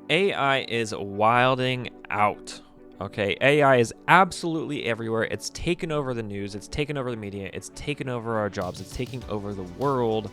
AI is wilding out. Okay, AI is absolutely everywhere. It's taken over the news, it's taken over the media, it's taken over our jobs, it's taking over the world.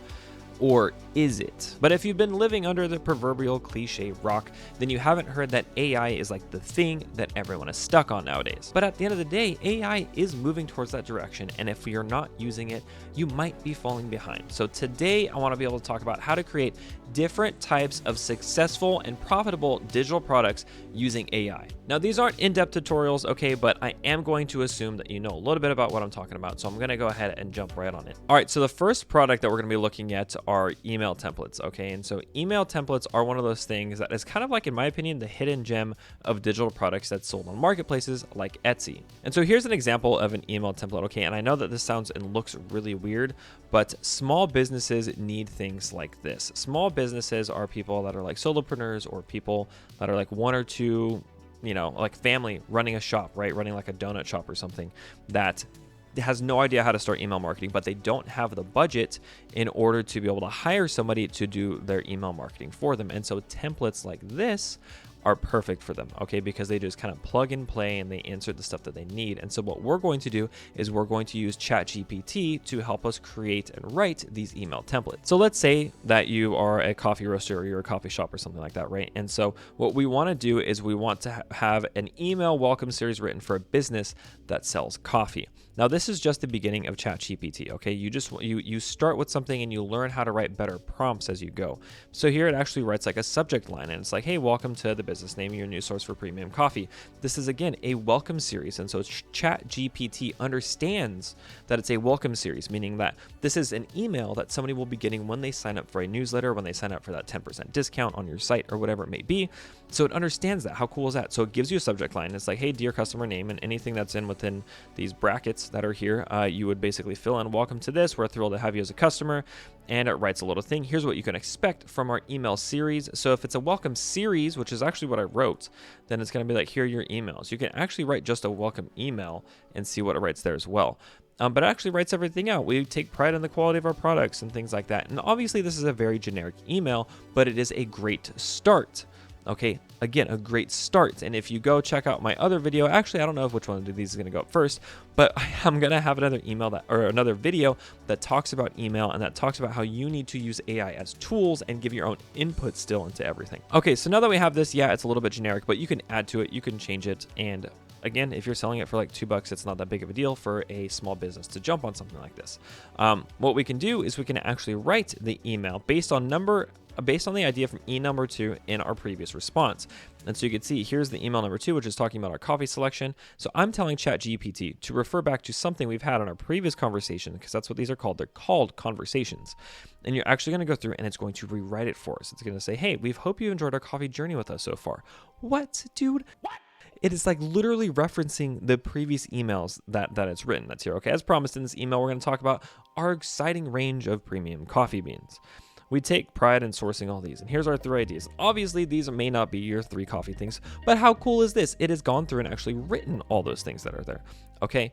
Or is it? But if you've been living under the proverbial cliche rock, then you haven't heard that AI is like the thing that everyone is stuck on nowadays. But at the end of the day, AI is moving towards that direction, and if you're not using it, you might be falling behind. So today, I want to be able to talk about how to create different types of successful and profitable digital products using AI. Now, these aren't in-depth tutorials, okay, but I am going to assume that you know a little bit about what I'm talking about, so I'm going to go ahead and jump right on it. All right, so the first product that we're going to be looking at are email templates, okay? And so email templates are one of those things that is kind of like, in my opinion, the hidden gem of digital products that's sold on marketplaces like Etsy. And so here's an example of an email template, okay? And I know that this sounds and looks really weird, but small businesses need things like this. Small businesses are people that are like solopreneurs or people that are like one or two, you know, like family running a shop, right? Running like a donut shop or something that has no idea how to start email marketing, but they don't have the budget in order to be able to hire somebody to do their email marketing for them. And so templates like this are perfect for them, okay? Because they just kind of plug and play and they insert the stuff that they need. And so what we're going to do is we're going to use ChatGPT to help us create and write these email templates. So let's say that you are a coffee roaster or you're a coffee shop or something like that, right? And so what we want to do is we want to have an email welcome series written for a business that sells coffee. Now, this is just the beginning of ChatGPT, okay? You start with something and you learn how to write better prompts as you go. So here it actually writes like a subject line, and it's like, hey, welcome to the business name, your new source for premium coffee. This is, again, a welcome series. And so ChatGPT understands that it's a welcome series, meaning that this is an email that somebody will be getting when they sign up for a newsletter, when they sign up for that 10% discount on your site or whatever it may be. So it understands that. How cool is that? So it gives you a subject line. It's like, hey, dear customer name, and anything that's within these brackets that are here, you would basically fill in, welcome to this. We're thrilled to have you as a customer. And it writes a little thing. Here's what you can expect from our email series. So if it's a welcome series, which is actually what I wrote, then it's going to be like, here are your emails. You can actually write just a welcome email and see what it writes there as well. But it actually writes everything out. We take pride in the quality of our products and things like that. And obviously this is a very generic email, but it is a great start. Okay, again, a great start. And if you go check out my other video, actually, I don't know which one of these is going to go up first, but I'm going to have another another video that talks about email and that talks about how you need to use AI as tools and give your own input still into everything. Okay, so now that we have this, yeah, it's a little bit generic, but you can add to it, you can change it. And again, if you're selling it for like $2, it's not that big of a deal for a small business to jump on something like this. What we can do is we can actually write the email based on the idea from number 2 in our previous response. And so you can see here's the email number 2, which is talking about our coffee selection. So I'm telling ChatGPT to refer back to something we've had on our previous conversation, because that's what these are called. They're called conversations. And you're actually going to go through and it's going to rewrite it for us. It's going to say, hey, we hope you enjoyed our coffee journey with us so far. What, dude? What? It is like literally referencing the previous emails that it's written. That's here. Okay, as promised in this email, we're going to talk about our exciting range of premium coffee beans. We take pride in sourcing all these, and here's our 3 ideas. Obviously, these may not be your 3 coffee things, but how cool is this? It has gone through and actually written all those things that are there, okay?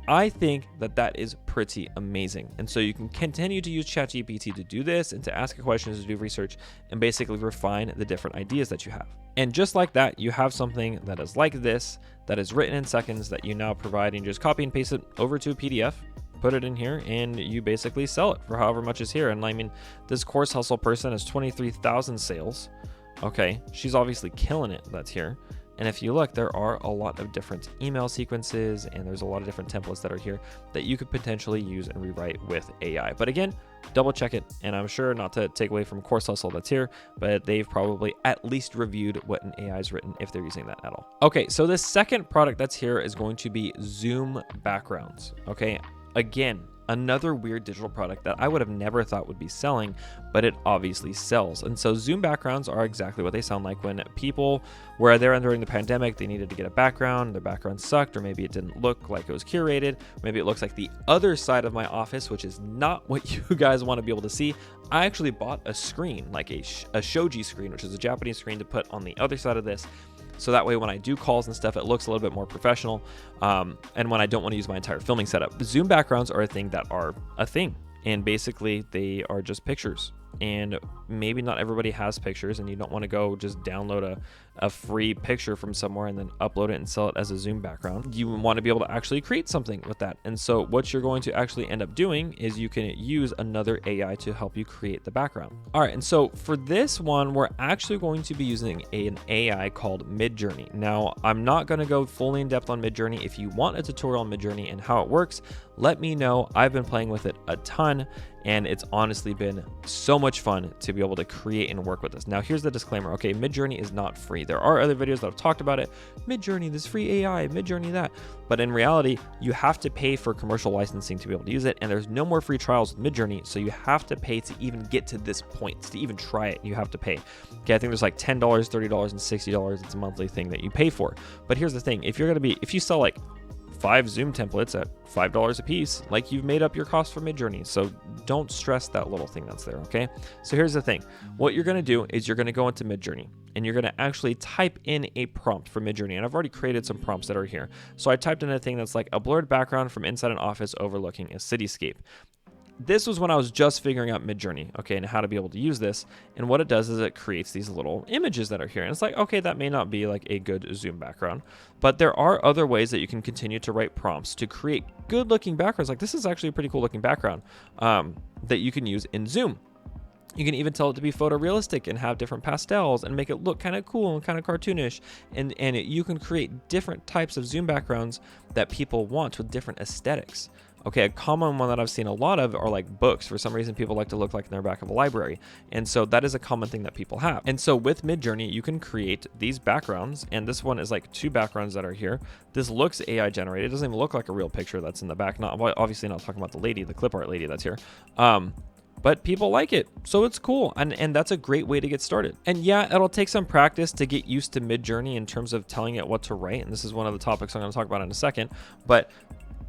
I think that is pretty amazing. And so you can continue to use ChatGPT to do this and to ask it questions, to do research, and basically refine the different ideas that you have. And just like that, you have something that is like this, that is written in seconds, that you now provide, and just copy and paste it over to a PDF, put it in here, and you basically sell it for however much is here. And I mean, this Course Hustle person has 23,000 sales. Okay, she's obviously killing it. That's here. And if you look, there are a lot of different email sequences, and there's a lot of different templates that are here that you could potentially use and rewrite with AI. But again, double check it. And I'm sure, not to take away from Course Hustle that's here, but they've probably at least reviewed what an AI has written, if they're using that at all. Okay, so this second product that's here is going to be Zoom backgrounds. Okay. Again, another weird digital product that I would have never thought would be selling, but it obviously sells. And so Zoom backgrounds are exactly what they sound like. When people were there during the pandemic, they needed to get a background, their background sucked, or maybe it didn't look like it was curated, maybe it looks like the other side of my office, which is not what you guys want to be able to see. I actually bought a screen, like a shoji screen, which is a Japanese screen, to put on the other side of this. So that way, when I do calls and stuff, it looks a little bit more professional. And when I don't want to use my entire filming setup, Zoom backgrounds are a thing that are a thing. And basically, they are just pictures. and maybe not everybody has pictures, and you don't want to go just download a free picture from somewhere and then upload it and sell it as a Zoom background. You want to be able to actually create something with that. And so what you're going to actually end up doing is you can use another AI to help you create the background. All right, and so for this one, we're actually going to be using an AI called Midjourney. Now, I'm not going to go fully in depth on Midjourney. If you want a tutorial on Midjourney and how it works, let me know. I've been playing with it a ton, and it's honestly been so much fun to be able to create and work with this. Now, here's the disclaimer. Okay, Midjourney is not free. There are other videos that have talked about it. Midjourney, this free AI, Midjourney that. But in reality, you have to pay for commercial licensing to be able to use it, and there's no more free trials with Midjourney, so you have to pay to even get to this point. To even try it, you have to pay. Okay, I think there's like $10, $30, and $60. It's a monthly thing that you pay for. But here's the thing. If you sell like 5 Zoom templates at $5 a piece, like, you've made up your cost for Midjourney. So don't stress that little thing that's there, okay? So here's the thing. What you're gonna do is you're gonna go into Midjourney and you're gonna actually type in a prompt for Midjourney. And I've already created some prompts that are here. So I typed in a thing that's like a blurred background from inside an office overlooking a cityscape. This was when I was just figuring out Midjourney, okay, and how to be able to use this. And what it does is it creates these little images that are here. And it's like, okay, that may not be like a good Zoom background, but there are other ways that you can continue to write prompts to create good looking backgrounds. Like, this is actually a pretty cool looking background that you can use in Zoom. You can even tell it to be photorealistic and have different pastels and make it look kind of cool and kind of cartoonish. And you can create different types of Zoom backgrounds that people want with different aesthetics. Okay, a common one that I've seen a lot of are like books. For some reason, people like to look like they're back of a library. And so that is a common thing that people have. And so with Midjourney, you can create these backgrounds. And this one is like 2 backgrounds that are here. This looks AI generated. It doesn't even look like a real picture that's in the back. Obviously not talking about the lady, the clip art lady that's here. But people like it, so it's cool, and that's a great way to get started. And yeah, it'll take some practice to get used to Midjourney in terms of telling it what to write, and this is one of the topics I'm going to talk about in a second, but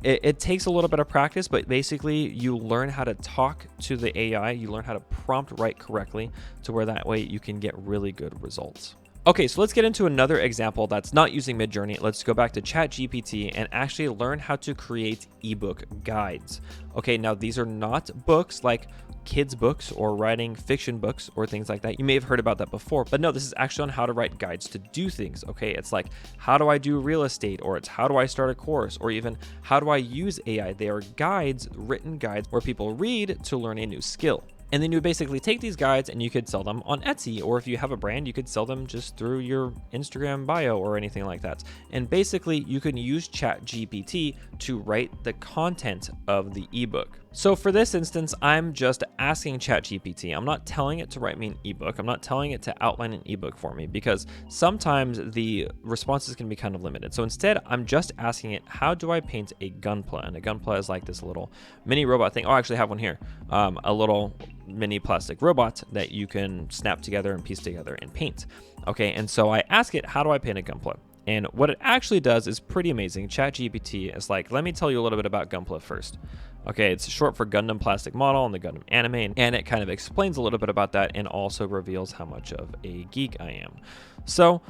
it takes a little bit of practice, but basically you learn how to talk to the AI, you learn how to prompt write correctly to where that way you can get really good results. Okay, so let's get into another example that's not using Midjourney. Let's go back to ChatGPT and actually learn how to create ebook guides. Okay, now these are not books like kids books or writing fiction books or things like that. You may have heard about that before, but no, this is actually on how to write guides to do things. Okay, it's like, how do I do real estate, or it's how do I start a course, or even how do I use AI? They are guides, written guides where people read to learn a new skill. And then you would basically take these guides and you could sell them on Etsy, or if you have a brand, you could sell them just through your Instagram bio or anything like that. And basically you can use ChatGPT to write the content of the ebook. So for this instance, I'm just asking ChatGPT. I'm not telling it to write me an ebook. I'm not telling it to outline an ebook for me, because sometimes the responses can be kind of limited. So instead, I'm just asking it, how do I paint a gunpla? And a gunpla is like this little mini robot thing. Oh, I actually have one here. A little mini plastic robot that you can snap together and piece together and paint. Okay, and so I ask it, how do I paint a gunpla? And what it actually does is pretty amazing. ChatGPT is like, let me tell you a little bit about Gunpla first. Okay, it's short for Gundam Plastic Model and the Gundam anime, and it kind of explains a little bit about that and also reveals how much of a geek I am. So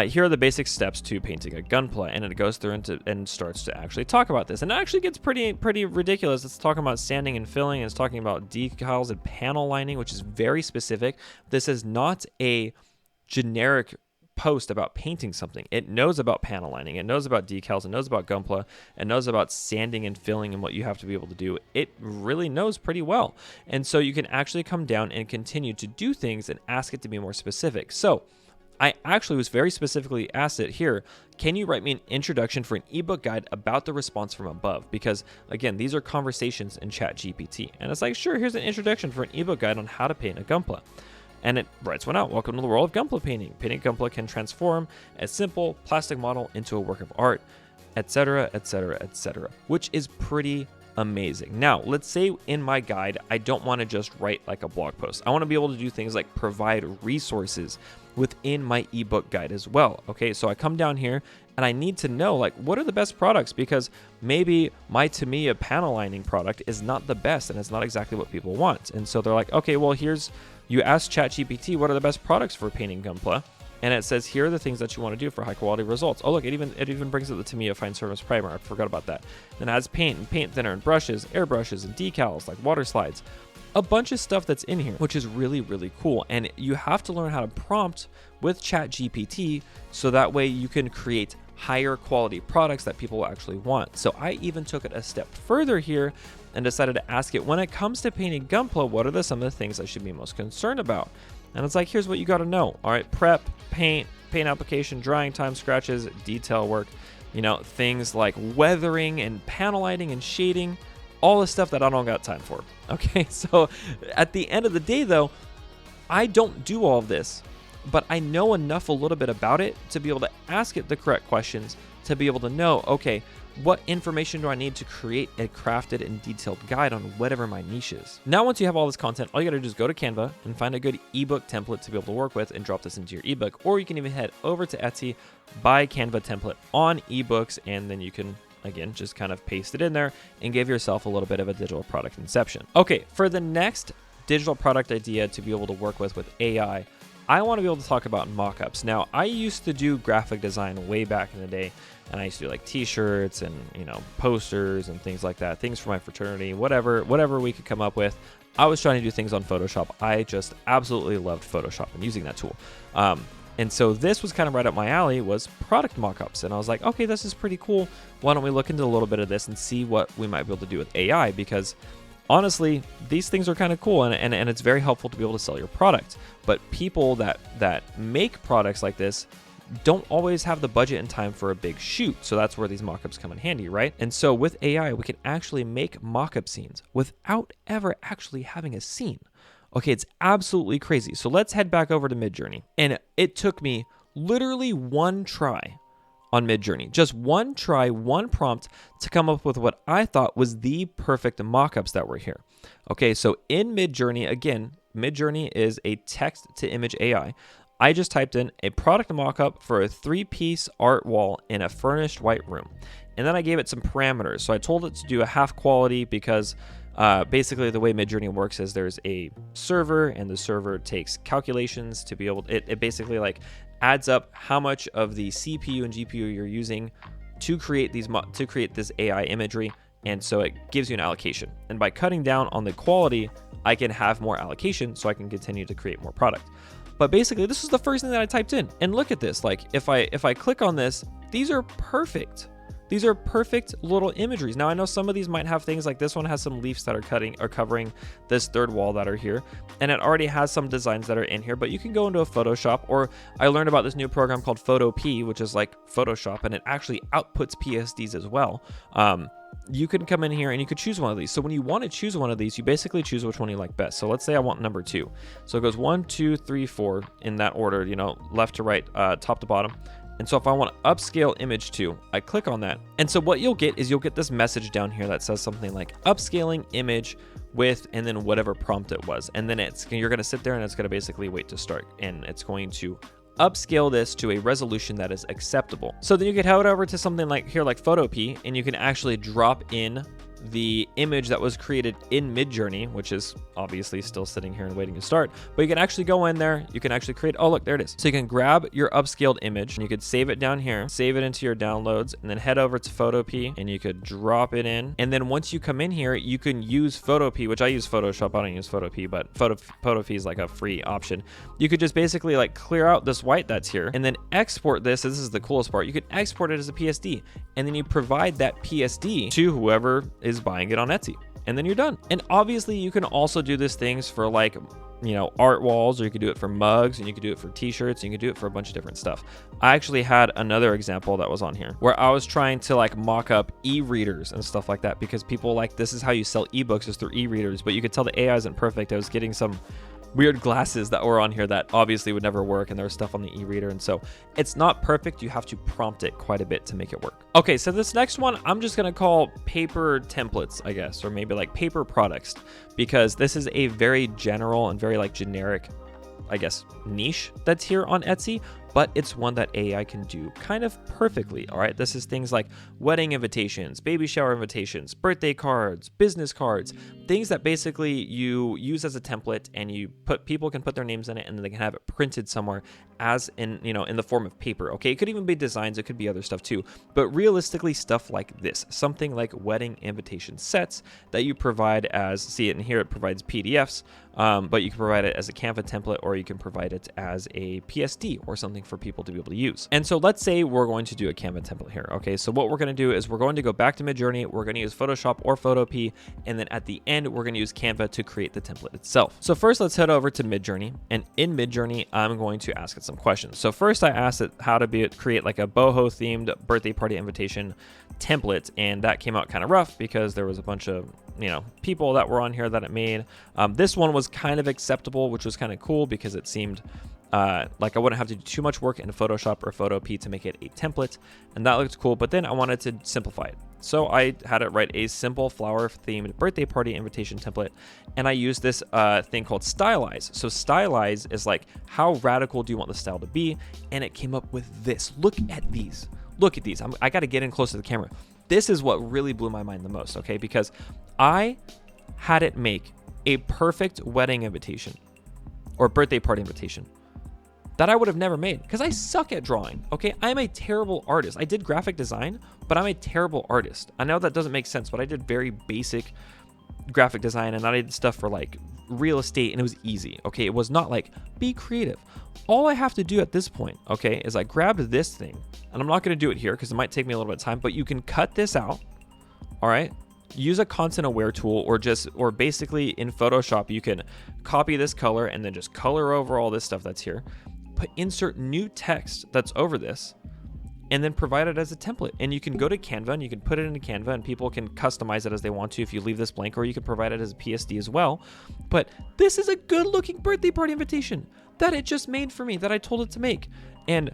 here are the basic steps to painting a gunpla, and it goes through and starts to actually talk about this. And it actually gets pretty ridiculous. It's talking about sanding and filling, and it's talking about decals and panel lining, which is very specific. This is not a generic post about painting something. It knows about panel lining, it knows about decals, it knows about gunpla, it knows about sanding and filling and what you have to be able to do. It really knows pretty well. And so you can actually come down and continue to do things and ask it to be more specific. So I actually was very specifically asked it here, can you write me an introduction for an ebook guide about the response from above? Because again, these are conversations in ChatGPT. And it's like, sure, here's an introduction for an ebook guide on how to paint a gunpla. And it writes one out. Welcome to the world of gunpla painting. Painting gunpla can transform a simple plastic model into a work of art, etc., etc., etc., which is pretty amazing. Now, let's say in my guide, I don't want to just write like a blog post. I want to be able to do things like provide resources within my ebook guide as well. Okay, so I come down here and I need to know, like, what are the best products? Because maybe my Tamiya panel lining product is not the best and it's not exactly what people want. And so they're like, okay, well, you ask ChatGPT, what are the best products for painting gunpla? And it says, here are the things that you want to do for high quality results. Oh, look, it even brings up the Tamiya Fine Surface Primer. I forgot about that. Then it has paint and paint thinner and brushes, airbrushes and decals like water slides. a bunch of stuff that's in here, which is really, really cool. And you have to learn how to prompt with ChatGPT so that way you can create higher quality products that people will actually want. So I even took it a step further here and decided to ask it, when it comes to painting Gunpla, what are some of the things I should be most concerned about? And it's like, here's what you got to know. All right, prep, paint application, drying time, scratches, detail work, things like weathering and panel lighting and shading, all the stuff that I don't got time for. Okay, so at the end of the day though, I don't do all of this, but I know enough a little bit about it to be able to ask it the correct questions, to be able to know, okay, what information do I need to create a crafted and detailed guide on whatever my niche is. Now, once you have all this content, all you gotta do is go to Canva and find a good ebook template to be able to work with and drop this into your ebook. Or you can even head over to Etsy, buy Canva template on ebooks, and then you can, again, just kind of paste it in there and give yourself a little bit of a digital product inception. Okay, for the next digital product idea to be able to work with AI, I want to be able to talk about mockups. Now, I used to do graphic design way back in the day, and I used to do like t-shirts and, posters and things like that, things for my fraternity, whatever we could come up with. I was trying to do things on Photoshop. I just absolutely loved Photoshop and using that tool. And so this was kind of right up my alley, was product mockups. And I was like, okay, this is pretty cool. Why don't we look into a little bit of this and see what we might be able to do with AI? Because honestly, these things are kind of cool, and it's very helpful to be able to sell your product. But people that make products like this don't always have the budget and time for a big shoot. So that's where these mockups come in handy, right? And so with AI, we can actually make mockup scenes without ever actually having a scene. Okay, it's absolutely crazy. So let's head back over to Midjourney. And it took me literally one try on Midjourney, just one try, one prompt to come up with what I thought was the perfect mockups that were here. Okay, so in Midjourney, again, Midjourney is a text to image AI. I just typed in a product mockup for a 3-piece art wall in a furnished white room. And then I gave it some parameters. So I told it to do a half quality because basically the way Midjourney works is there's a server, and the server takes calculations to be able to, it basically like adds up how much of the CPU and GPU you're using to create this AI imagery. And so it gives you an allocation. And by cutting down on the quality, I can have more allocation so I can continue to create more product. But basically, this is the first thing that I typed in. And look at this. Like if I click on this, these are perfect. These are perfect little imageries. Now I know some of these might have things like this one has some leaves that are covering this third wall that are here, and it already has some designs that are in here, but you can go into a Photoshop, or I learned about this new program called Photopea, which is like Photoshop, and it actually outputs PSDs as well. You can come in here and you could choose one of these. So when you want to choose one of these, you basically choose which one you like best. So let's say I want number 2. So it goes 1, 2, 3, 4 in that order, left to right, top to bottom. And so if I want to upscale image 2, I click on that. And so what you'll get is you'll get this message down here that says something like upscaling image with, and then whatever prompt it was. And then you're going to sit there and it's going to basically wait to start. And it's going to upscale this to a resolution that is acceptable. So then you could head over to something like here, like Photopea, and you can actually drop in the image that was created in Midjourney, which is obviously still sitting here and waiting to start, but you can actually go in there, you can actually create, oh look, there it is. So you can grab your upscaled image and you could save it down here, save it into your downloads, and then head over to Photopea and you could drop it in. And then once you come in here, you can use Photopea, which I use Photoshop, I don't use Photopea, but Photopea is like a free option. You could just basically like clear out this white that's here and then export this. This is the coolest part. You could export it as a PSD, and then you provide that PSD to whoever is buying it on Etsy, and then you're done. And obviously you can also do these things for like, art walls, or you could do it for mugs, and you could do it for t-shirts, and you could do it for a bunch of different stuff. I actually had another example that was on here where I was trying to like mock up e-readers and stuff like that, because people like, this is how you sell ebooks, is through e-readers, but you could tell the AI isn't perfect. I was getting some weird glasses that were on here that obviously would never work, and there was stuff on the e-reader, and so it's not perfect. You have to prompt it quite a bit to make it work. Okay, so this next one I'm just gonna call paper templates, I guess, or maybe like paper products, because this is a very general and very like generic, I guess, niche that's here on Etsy, but it's one that AI can do kind of perfectly. All right, this is things like wedding invitations, baby shower invitations, birthday cards, business cards, things that basically you use as a template, and people can put their names in it, and then they can have it printed somewhere as in the form of paper. Okay, it could even be designs, it could be other stuff too, but realistically stuff like this, something like wedding invitation sets that you provide as, see it in here, it provides PDFs, but you can provide it as a Canva template, or you can provide it as a PSD or something for people to be able to use. And so let's say we're going to do a Canva template here. Okay, so what we're going to do is we're going to go back to Midjourney, we're going to use Photoshop or Photopea, and then at the end we're going to use Canva to create the template itself. So first let's head over to Midjourney, and in Midjourney I'm going to ask it some questions. So first I asked it how to create like a boho themed birthday party invitation template, and that came out kind of rough because there was a bunch of people that were on here that it made. This one was kind of acceptable, which was kind of cool because it seemed like I wouldn't have to do too much work in Photoshop or Photopea to make it a template, and that looked cool. But then I wanted to simplify it, so I had it write a simple flower themed birthday party invitation template, and I used this thing called stylize. So stylize is like, how radical do you want the style to be, and it came up with this. Look at these. I got to get in close to the camera. This is what really blew my mind the most, okay? Because I had it make a perfect wedding invitation or birthday party invitation that I would have never made because I suck at drawing, okay? I'm a terrible artist. I did graphic design, but I'm a terrible artist. I know that doesn't make sense, but I did very basic graphic design, and I did stuff for like real estate, and it was easy, okay? It was not like, be creative. All I have to do at this point, okay, is I grabbed this thing, and I'm not going to do it here because it might take me a little bit of time, but you can cut this out, all right? Use a content aware tool, or basically in Photoshop, you can copy this color and then just color over all this stuff that's here, but insert new text that's over this, and then provide it as a template. And you can go to Canva and you can put it into Canva, and people can customize it as they want to if you leave this blank, or you can provide it as a PSD as well. But this is a good looking birthday party invitation that it just made for me, that I told it to make, and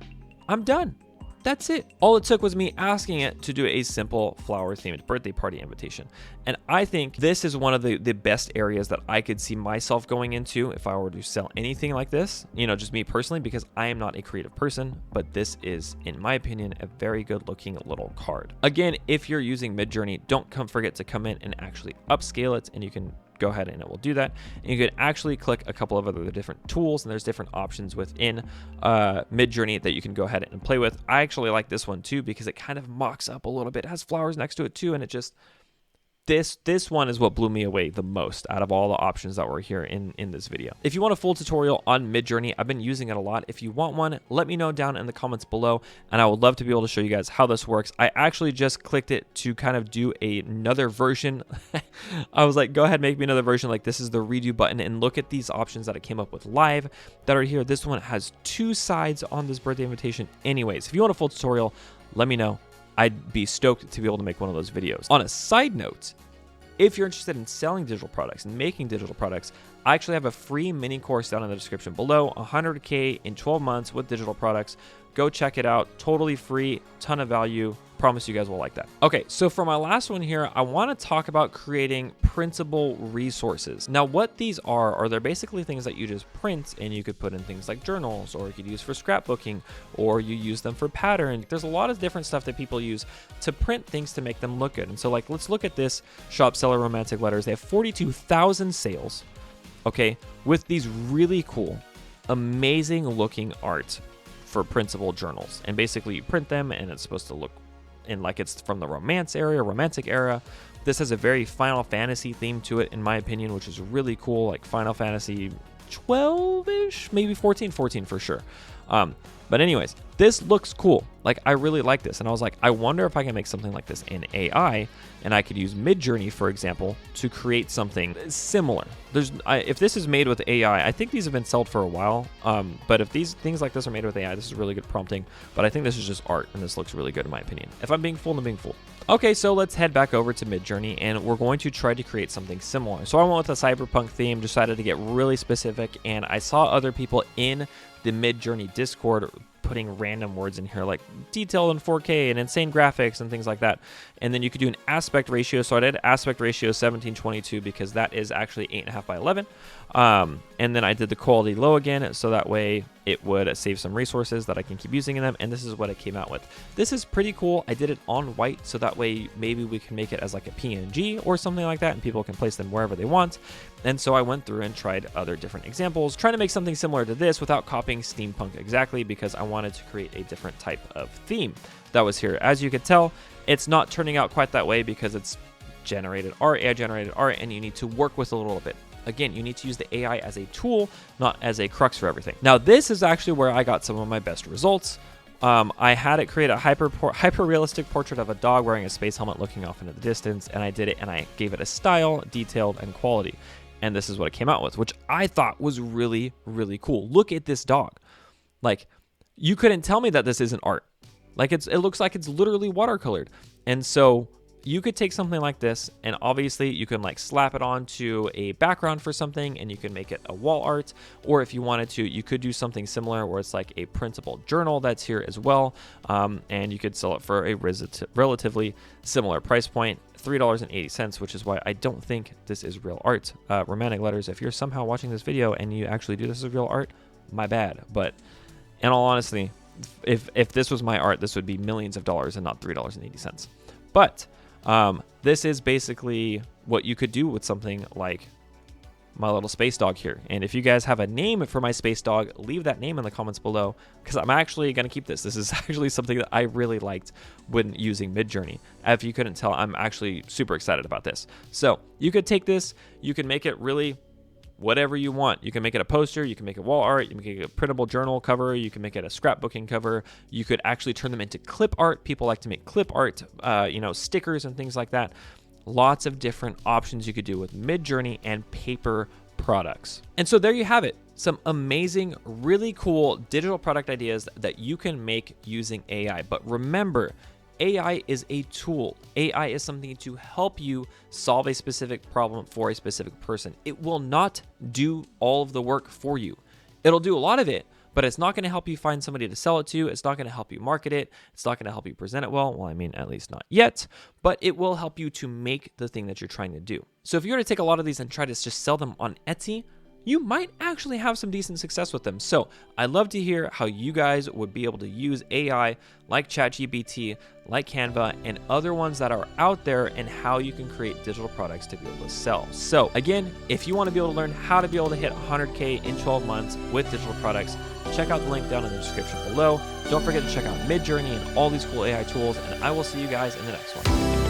I'm done. That's it. All it took was me asking it to do a simple flower themed birthday party invitation. And I think this is one of the best areas that I could see myself going into if I were to sell anything like this, just me personally, because I am not a creative person, but this is, in my opinion, a very good looking little card. Again, if you're using Midjourney, don't forget to come in and actually upscale it, and you can go ahead and it will do that. And you can actually click a couple of other different tools, and there's different options within Midjourney that you can go ahead and play with. I actually like this one too because it kind of mocks up a little bit. It has flowers next to it too, and it just, this one is what blew me away the most out of all the options that were here in this video. If you want a full tutorial on Midjourney, I've been using it a lot. If you want one, let me know down in the comments below, and I would love to be able to show you guys how this works. I actually just clicked it to kind of do another version. I was like, go ahead, make me another version. Like, this is the redo button, and look at these options that it came up with live that are here. This one has 2 sides on this birthday invitation. Anyways, if you want a full tutorial, let me know. I'd be stoked to be able to make one of those videos. On a side note, if you're interested in selling digital products and making digital products, I actually have a free mini course down in the description below, 100K in 12 months with digital products. Go check it out. Totally free, ton of value. Promise you guys will like that. Okay, so for my last one here, I want to talk about creating printable resources. Now, what these are they're basically things that you just print, and you could put in things like journals, or you could use for scrapbooking, or you use them for pattern. There's a lot of different stuff that people use to print things to make them look good. And so, like, let's look at this shop seller romantic letters. They have 42,000 sales, okay, with these really cool, amazing looking art for printable journals. And basically you print them, and it's supposed to look in like it's from the romantic era. This has a very Final Fantasy theme to it, in my opinion, which is really cool, like Final Fantasy 12-ish, maybe 14 for sure. But anyways, this looks cool. Like, I really like this, and I was like, I wonder if I can make something like this in AI, and I could use Midjourney, for example, to create something similar. If this is made with AI, I think these have been sold for a while, but if these things like this are made with AI, this is really good prompting, but I think this is just art, and this looks really good in my opinion. If I'm being fooled, I'm being fooled. Okay, so let's head back over to Midjourney, and we're going to try to create something similar. So I went with a cyberpunk theme, decided to get really specific, and I saw other people in the Midjourney Discord putting random words in here like detailed in 4K and insane graphics and things like that. And then you could do an aspect ratio. So I did aspect ratio 1722 because that is actually 8.5 by 11. And then I did the quality low again, so that way it would save some resources that I can keep using in them. And this is what it came out with. This is pretty cool. I did it on white, so that way maybe we can make it as like a PNG or something like that, and people can place them wherever they want. And so I went through and tried other different examples, trying to make something similar to this without copying steampunk exactly, because I wanted to create a different type of theme that was here. As you could tell, it's not turning out quite that way because it's generated art, AI generated art, and you need to work with it a little bit. Again, you need to use the AI as a tool, not as a crux for everything. Now, this is actually where I got some of my best results. I had it create a hyper-realistic portrait of a dog wearing a space helmet looking off into the distance, and I did it, and I gave it a style, detailed, and quality. And this is what it came out with, which I thought was really, really cool. Look at this dog. Like, you couldn't tell me that this isn't art. Like, it looks like it's literally watercolored. And so you could take something like this, and obviously you can like slap it onto a background for something, and you can make it a wall art. Or if you wanted to, you could do something similar where it's like a printable journal that's here as well. And you could sell it for a relatively similar price point, $3.80, which is why I don't think this is real art. Romantic letters, if you're somehow watching this video and you actually do this as real art, my bad. But in all honesty, if this was my art, this would be millions of dollars and not $3.80. But this is basically what you could do with something like my little space dog here. And if you guys have a name for my space dog, leave that name in the comments below, because I'm actually going to keep this. This is actually something that I really liked when using Midjourney. If you couldn't tell, I'm actually super excited about this. So you could take this, you can make it really whatever you want. You can make it a poster, you can make it wall art, you can make it a printable journal cover, you can make it a scrapbooking cover. You could actually turn them into clip art. People like to make clip art, stickers and things like that. Lots of different options you could do with Midjourney and paper products. And so there you have it. Some amazing, really cool digital product ideas that you can make using AI. But remember, AI is a tool. AI is something to help you solve a specific problem for a specific person. It will not do all of the work for you. It'll do a lot of it, but it's not going to help you find somebody to sell it to. It's not going to help you market it. It's not going to help you present it well. Well, I mean, at least not yet, but it will help you to make the thing that you're trying to do. So if you were to take a lot of these and try to just sell them on Etsy, you might actually have some decent success with them. So I'd love to hear how you guys would be able to use AI like ChatGPT, like Canva, and other ones that are out there, and how you can create digital products to be able to sell. So again, if you want to be able to learn how to be able to hit 100K in 12 months with digital products, check out the link down in the description below. Don't forget to check out Midjourney and all these cool AI tools, and I will see you guys in the next one.